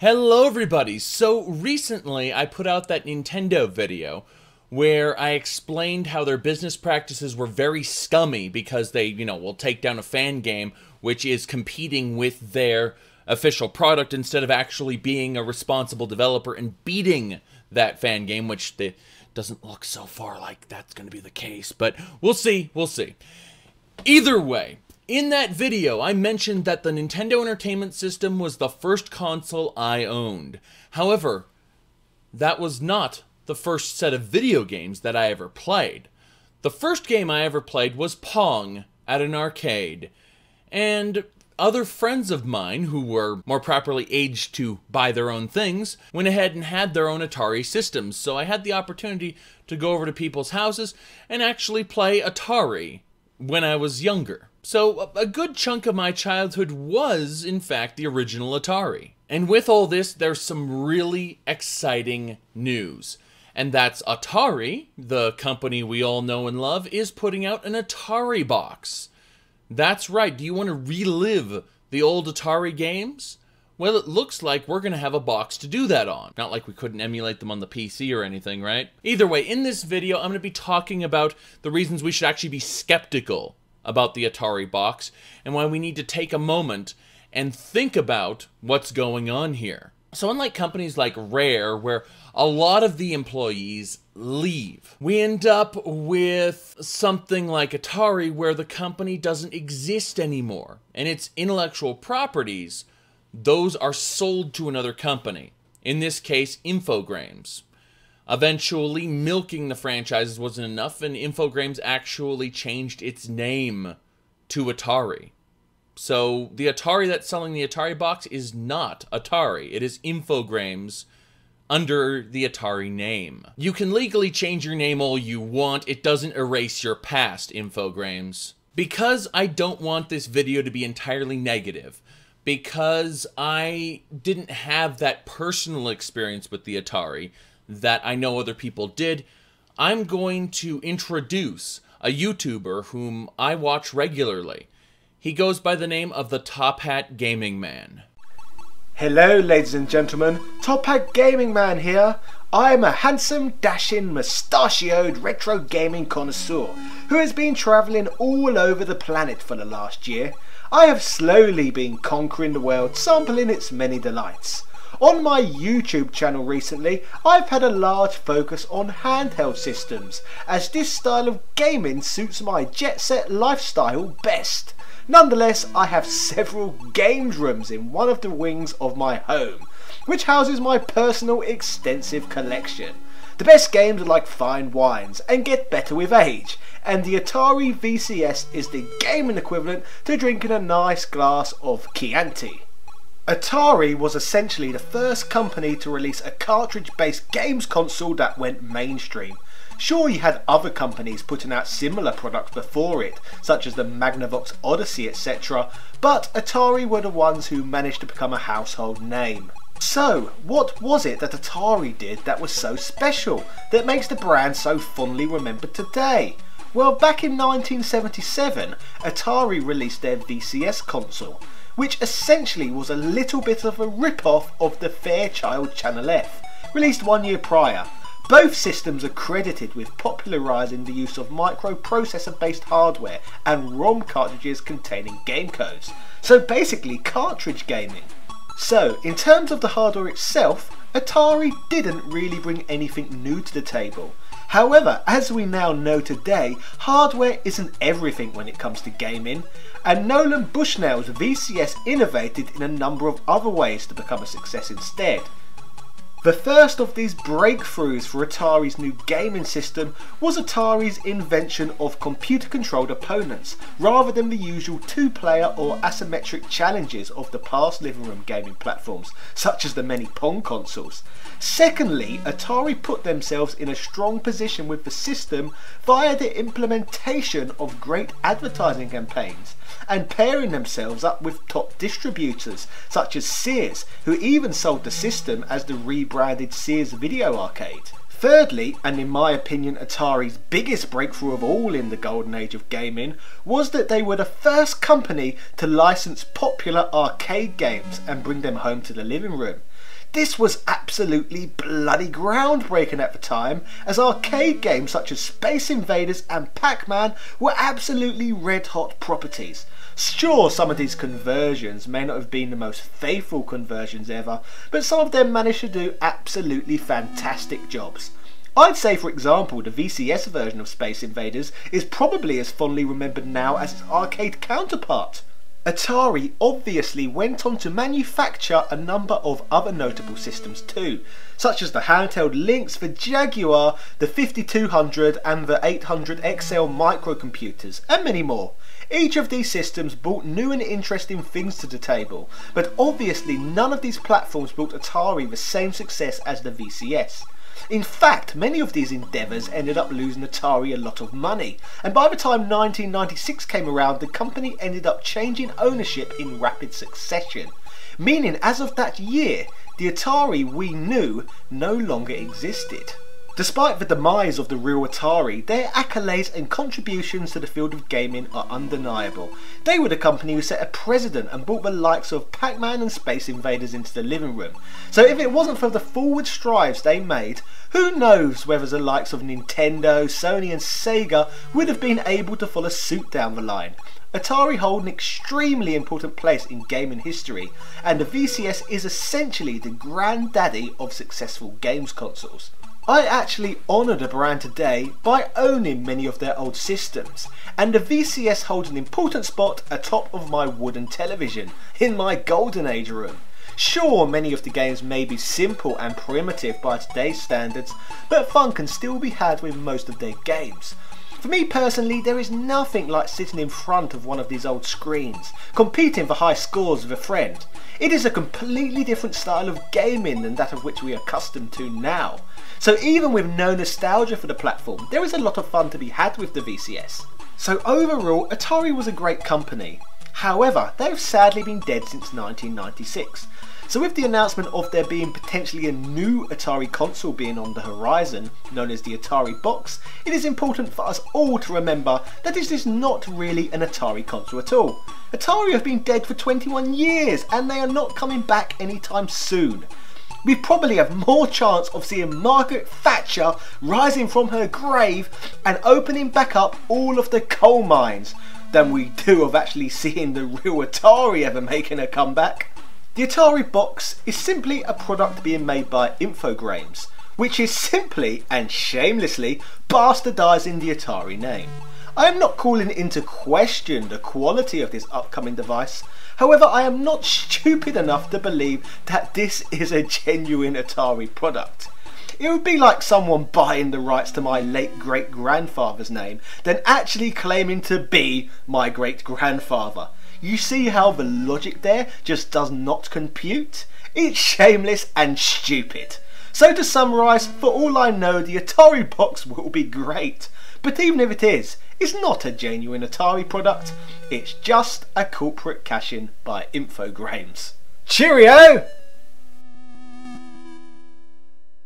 Hello everybody! So recently I put out that Nintendo video where I explained how their business practices were very scummy because they, will take down a fan game which is competing with their official product instead of actually being a responsible developer and beating that fan game, which doesn't look so far like that's going to be the case, but we'll see. Either way, in that video, I mentioned that the Nintendo Entertainment System was the first console I owned. However, that was not the first set of video games that I ever played. The first game I ever played was Pong at an arcade, and other friends of mine who were more properly aged to buy their own things went ahead and had their own Atari systems, so I had the opportunity to go over to people's houses and actually play Atari when I was younger. So a good chunk of my childhood was, in fact, the original Atari. And with all this, there's some really exciting news. And that's Atari, the company we all know and love, is putting out an AtariBox. That's right, do you want to relive the old Atari games? Well, it looks like we're going to have a box to do that on. Not like we couldn't emulate them on the PC or anything, right? Either way, in this video, I'm going to be talking about the reasons we should actually be skeptical about the Atari box, and why we need to take a moment and think about what's going on here. So unlike companies like Rare, where a lot of the employees leave, we end up with something like Atari, where the company doesn't exist anymore, and its intellectual properties, those are sold to another company. In this case, Infogrames. Eventually, milking the franchises wasn't enough, and Infogrames actually changed its name to Atari. So, the Atari that's selling the Atari box is not Atari. It is Infogrames under the Atari name. You can legally change your name all you want. It doesn't erase your past, Infogrames. Because I don't want this video to be entirely negative, because I didn't have that personal experience with the Atari that I know other people did, I'm going to introduce a YouTuber whom I watch regularly. He goes by the name of the Top Hat Gaming Man. Hello ladies and gentlemen, Top Hat Gaming Man here. I am a handsome, dashing, mustachioed retro gaming connoisseur who has been travelling all over the planet for the last year. I have slowly been conquering the world, sampling its many delights. On my YouTube channel recently, I've had a large focus on handheld systems, as this style of gaming suits my jet-set lifestyle best. Nonetheless, I have several games rooms in one of the wings of my home, which houses my personal extensive collection. The best games are like fine wines and get better with age, and the Atari VCS is the gaming equivalent to drinking a nice glass of Chianti. Atari was essentially the first company to release a cartridge-based games console that went mainstream. Sure, you had other companies putting out similar products before it, such as the Magnavox Odyssey, etc., but Atari were the ones who managed to become a household name. So, what was it that Atari did that was so special, that makes the brand so fondly remembered today? Well, back in 1977, Atari released their VCS console, which essentially was a little bit of a rip-off of the Fairchild Channel F, released 1 year prior. Both systems are credited with popularising the use of microprocessor-based hardware and ROM cartridges containing game codes. So basically cartridge gaming. So, in terms of the hardware itself, Atari didn't really bring anything new to the table. However, as we now know today, hardware isn't everything when it comes to gaming, and Nolan Bushnell's VCS innovated in a number of other ways to become a success instead. The first of these breakthroughs for Atari's new gaming system was Atari's invention of computer-controlled opponents, rather than the usual two-player or asymmetric challenges of the past living room gaming platforms, such as the many Pong consoles. Secondly, Atari put themselves in a strong position with the system via the implementation of great advertising campaigns, and pairing themselves up with top distributors such as Sears, who even sold the system as the rebranded Sears Video Arcade. Thirdly, and in my opinion Atari's biggest breakthrough of all in the golden age of gaming, was that they were the first company to license popular arcade games and bring them home to the living room. This was absolutely bloody groundbreaking at the time, as arcade games such as Space Invaders and Pac-Man were absolutely red-hot properties. Sure, some of these conversions may not have been the most faithful conversions ever, but some of them managed to do absolutely fantastic jobs. I'd say, for example, the VCS version of Space Invaders is probably as fondly remembered now as its arcade counterpart. Atari obviously went on to manufacture a number of other notable systems too, such as the handheld Lynx, the Jaguar, the 5200 and the 800 XL microcomputers, and many more. Each of these systems brought new and interesting things to the table, but obviously none of these platforms brought Atari the same success as the VCS. In fact, many of these endeavours ended up losing Atari a lot of money, and by the time 1996 came around, the company ended up changing ownership in rapid succession, meaning as of that year, the Atari we knew no longer existed. Despite the demise of the real Atari, their accolades and contributions to the field of gaming are undeniable. They were the company who set a precedent and brought the likes of Pac-Man and Space Invaders into the living room. So if it wasn't for the forward strides they made, who knows whether the likes of Nintendo, Sony and Sega would have been able to follow suit down the line. Atari hold an extremely important place in gaming history, and the VCS is essentially the granddaddy of successful games consoles. I actually honour the brand today by owning many of their old systems, and the VCS holds an important spot atop of my wooden television in my golden age room. Sure, many of the games may be simple and primitive by today's standards, but fun can still be had with most of their games. For me personally, there is nothing like sitting in front of one of these old screens, competing for high scores with a friend. It is a completely different style of gaming than that of which we are accustomed to now. So even with no nostalgia for the platform, there is a lot of fun to be had with the VCS. So overall, Atari was a great company. However, they have sadly been dead since 1996. So with the announcement of there being potentially a new Atari console being on the horizon, known as the AtariBox, it is important for us all to remember that this is not really an Atari console at all. Atari have been dead for 21 years and they are not coming back anytime soon. We probably have more chance of seeing Margaret Thatcher rising from her grave and opening back up all of the coal mines than we do of actually seeing the real Atari ever making a comeback. The Atari Box is simply a product being made by Infogrames, which is simply and shamelessly bastardising the Atari name. I am not calling into question the quality of this upcoming device. However, I am not stupid enough to believe that this is a genuine Atari product. It would be like someone buying the rights to my late great-grandfather's name, then actually claiming to be my great-grandfather. You see how the logic there just does not compute? It's shameless and stupid. So to summarise, for all I know, the Atari Box will be great. But even if it is, it's not a genuine Atari product, it's just a corporate cash-in by Infogrames. Cheerio!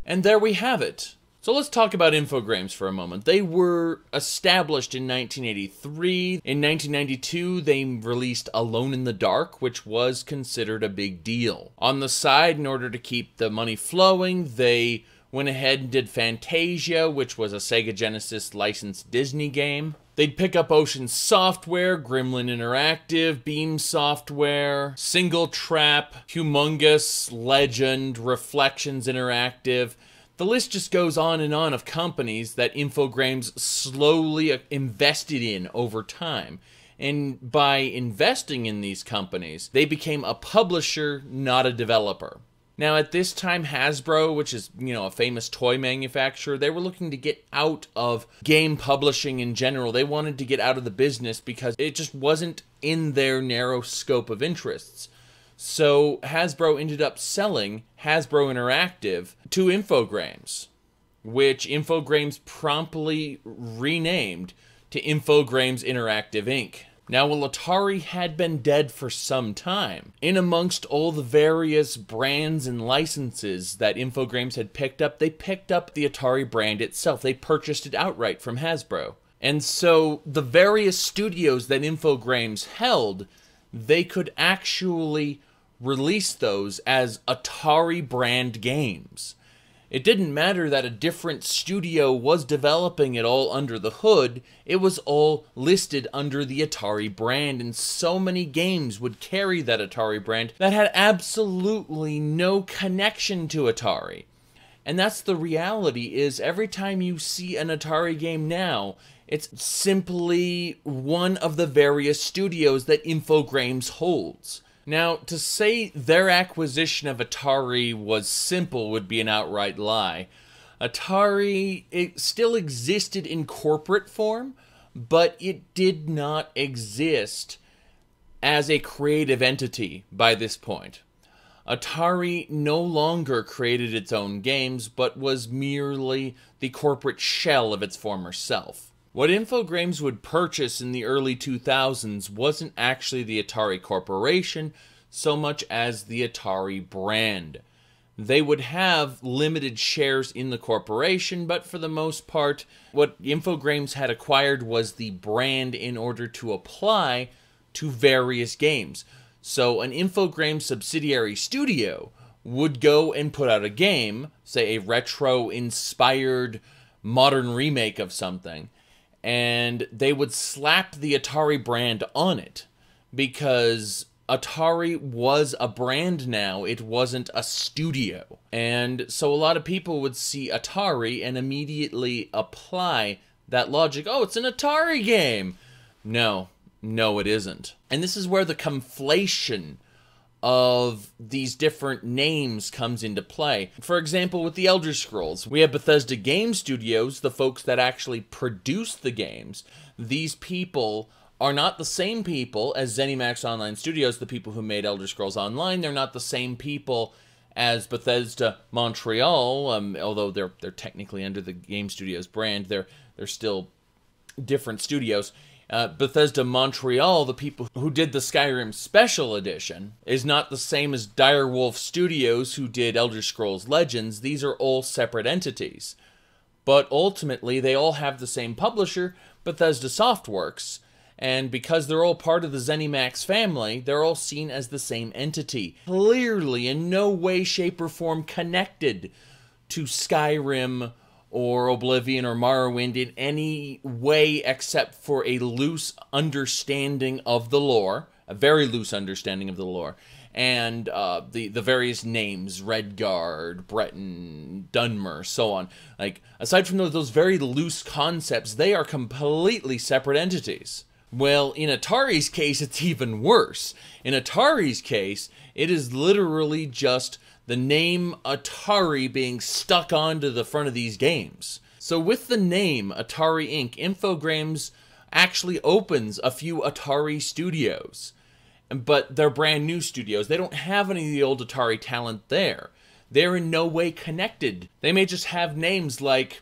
And there we have it. So let's talk about Infogrames for a moment. They were established in 1983. In 1992, they released Alone in the Dark, which was considered a big deal. On the side, in order to keep the money flowing, they went ahead and did Fantasia, which was a Sega Genesis licensed Disney game. They'd pick up Ocean Software, Gremlin Interactive, Beam Software, Single Trap, Humongous, Legend, Reflections Interactive. The list just goes on and on of companies that Infogrames slowly invested in over time. And by investing in these companies, they became a publisher, not a developer. Now, at this time, Hasbro, which is, a famous toy manufacturer, they were looking to get out of game publishing in general. They wanted to get out of the business because it just wasn't in their narrow scope of interests. So Hasbro ended up selling Hasbro Interactive to Infogrames, which Infogrames promptly renamed to Infogrames Interactive Inc. Now, while Atari had been dead for some time, in amongst all the various brands and licenses that Infogrames had picked up, they picked up the Atari brand itself. They purchased it outright from Hasbro. And so the various studios that Infogrames held, they could actually release those as Atari Brand games. It didn't matter that a different studio was developing it all under the hood, it was all listed under the Atari brand, and so many games would carry that Atari brand that had absolutely no connection to Atari. And that's the reality, is every time you see an Atari game now, it's simply one of the various studios that Infogrames holds. Now, to say their acquisition of Atari was simple would be an outright lie. Atari, it still existed in corporate form, but it did not exist as a creative entity by this point. Atari no longer created its own games, but was merely the corporate shell of its former self. What Infogrames would purchase in the early 2000s wasn't actually the Atari Corporation so much as the Atari brand. They would have limited shares in the corporation, but for the most part, what Infogrames had acquired was the brand in order to apply to various games. So an Infogrames subsidiary studio would go and put out a game, say a retro-inspired modern remake of something, and they would slap the Atari brand on it, because Atari was a brand now, it wasn't a studio. And so a lot of people would see Atari and immediately apply that logic. Oh, it's an Atari game! No, it isn't. And this is where the conflation of these different names comes into play. For example, with the Elder Scrolls, we have Bethesda Game Studios, the folks that actually produce the games. These people are not the same people as ZeniMax Online Studios, the people who made Elder Scrolls Online. They're not the same people as Bethesda Montreal, although they're technically under the Game Studios brand. They're still different studios. Bethesda Montreal, the people who did the Skyrim Special Edition, is not the same as Direwolf Studios, who did Elder Scrolls Legends. These are all separate entities. But ultimately, they all have the same publisher, Bethesda Softworks, and because they're all part of the ZeniMax family, they're all seen as the same entity. Clearly, in no way, shape, or form connected to Skyrim or Oblivion or Morrowind in any way except for a loose understanding of the lore, a very loose understanding of the lore, and the various names, Redguard, Breton, Dunmer, so on. Like, aside from those very loose concepts, they are completely separate entities. Well, in Atari's case, it's even worse. In Atari's case, it is literally just the name Atari being stuck onto the front of these games. So with the name Atari Inc., Infogrames actually opens a few Atari studios. But they're brand new studios. They don't have any of the old Atari talent there. They're in no way connected. They may just have names like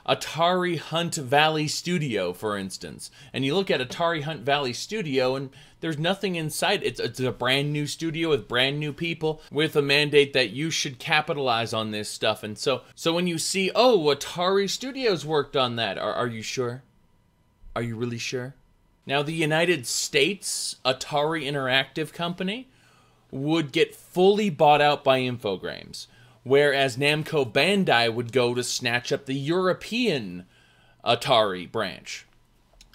Atari Hunt Valley Studio, for instance. And you look at Atari Hunt Valley Studio, and there's nothing inside. It's a brand new studio with brand new people with a mandate that you should capitalize on this stuff. And so when you see, oh, Atari Studios worked on that, are you sure? Are you really sure? Now, the United States Atari Interactive Company would get fully bought out by Infogrames, whereas Namco Bandai would go to snatch up the European Atari branch.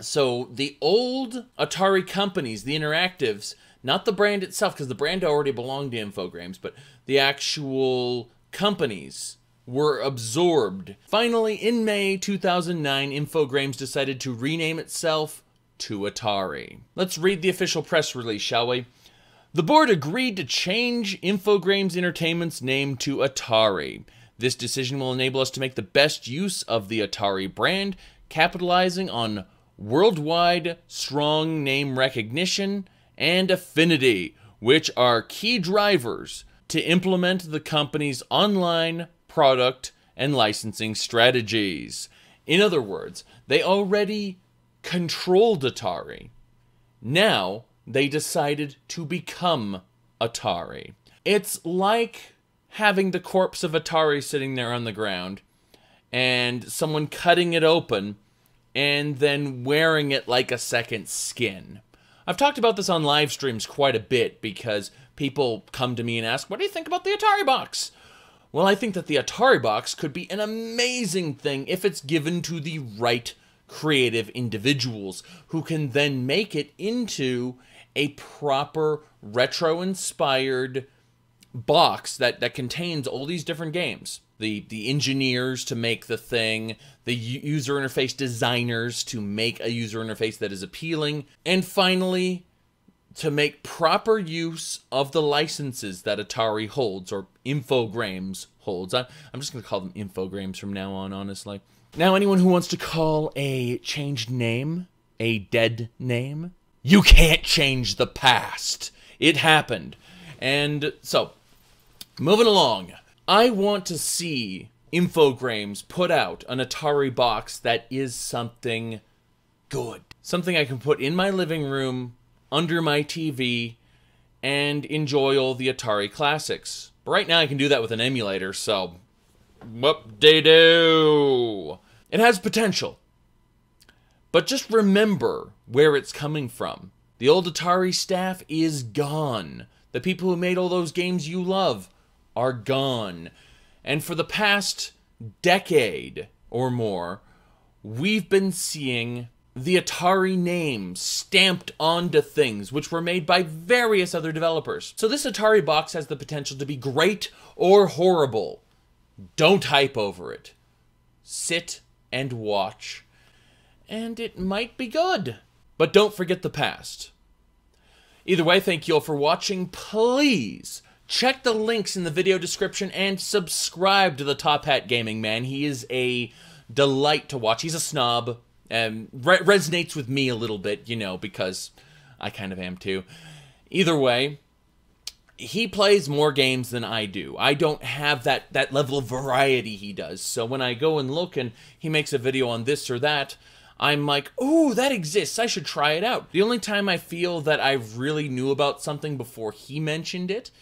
So the old Atari companies, the Interactives, not the brand itself, because the brand already belonged to Infogrames, but the actual companies were absorbed. Finally, in May 2009, Infogrames decided to rename itself to Atari. Let's read the official press release, shall we? The board agreed to change Infogrames Entertainment's name to Atari. This decision will enable us to make the best use of the Atari brand, capitalizing on worldwide strong name recognition and affinity, which are key drivers to implement the company's online product and licensing strategies. In other words, they already controlled Atari. Now, they decided to become Atari. It's like having the corpse of Atari sitting there on the ground and someone cutting it open and then wearing it like a second skin. I've talked about this on live streams quite a bit because people come to me and ask, what do you think about the AtariBox? Well, I think that the AtariBox could be an amazing thing if it's given to the right creative individuals who can then make it into a proper retro-inspired box that contains all these different games. The engineers to make the thing, the user interface designers to make a user interface that is appealing, and finally, to make proper use of the licenses that Atari holds, or Infogrames holds. I'm just going to call them Infogrames from now on, honestly. Now, anyone who wants to call a changed name a dead name, you can't change the past. It happened. And so, moving along, I want to see Infogrames put out an Atari box that is something good. Something I can put in my living room, under my TV, and enjoy all the Atari classics. But right now I can do that with an emulator, so whoop-de-doo. It has potential. But just remember where it's coming from. The old Atari staff is gone. The people who made all those games you love are gone. And for the past decade or more, we've been seeing the Atari name stamped onto things which were made by various other developers. So this Atari box has the potential to be great or horrible. Don't hype over it. Sit and watch. And it might be good. But don't forget the past. Either way, thank you all for watching. Please check the links in the video description and subscribe to the Top Hat Gaming Man. He is a delight to watch. He's a snob and resonates with me a little bit, you know, because I kind of am too. Either way, he plays more games than I do. I don't have that level of variety he does. So when I go and look and he makes a video on this or that, I'm like, ooh, that exists. I should try it out. The only time I feel that I really knew about something before he mentioned it,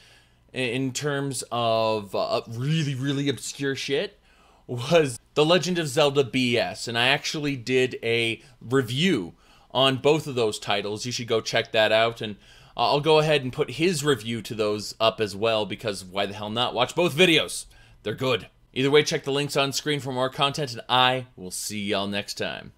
in terms of really, really obscure shit, was The Legend of Zelda BS. And I actually did a review on both of those titles. You should go check that out. And I'll go ahead and put his review to those up as well, because why the hell not? Watch both videos. They're good. Either way, check the links on screen for more content, and I will see y'all next time.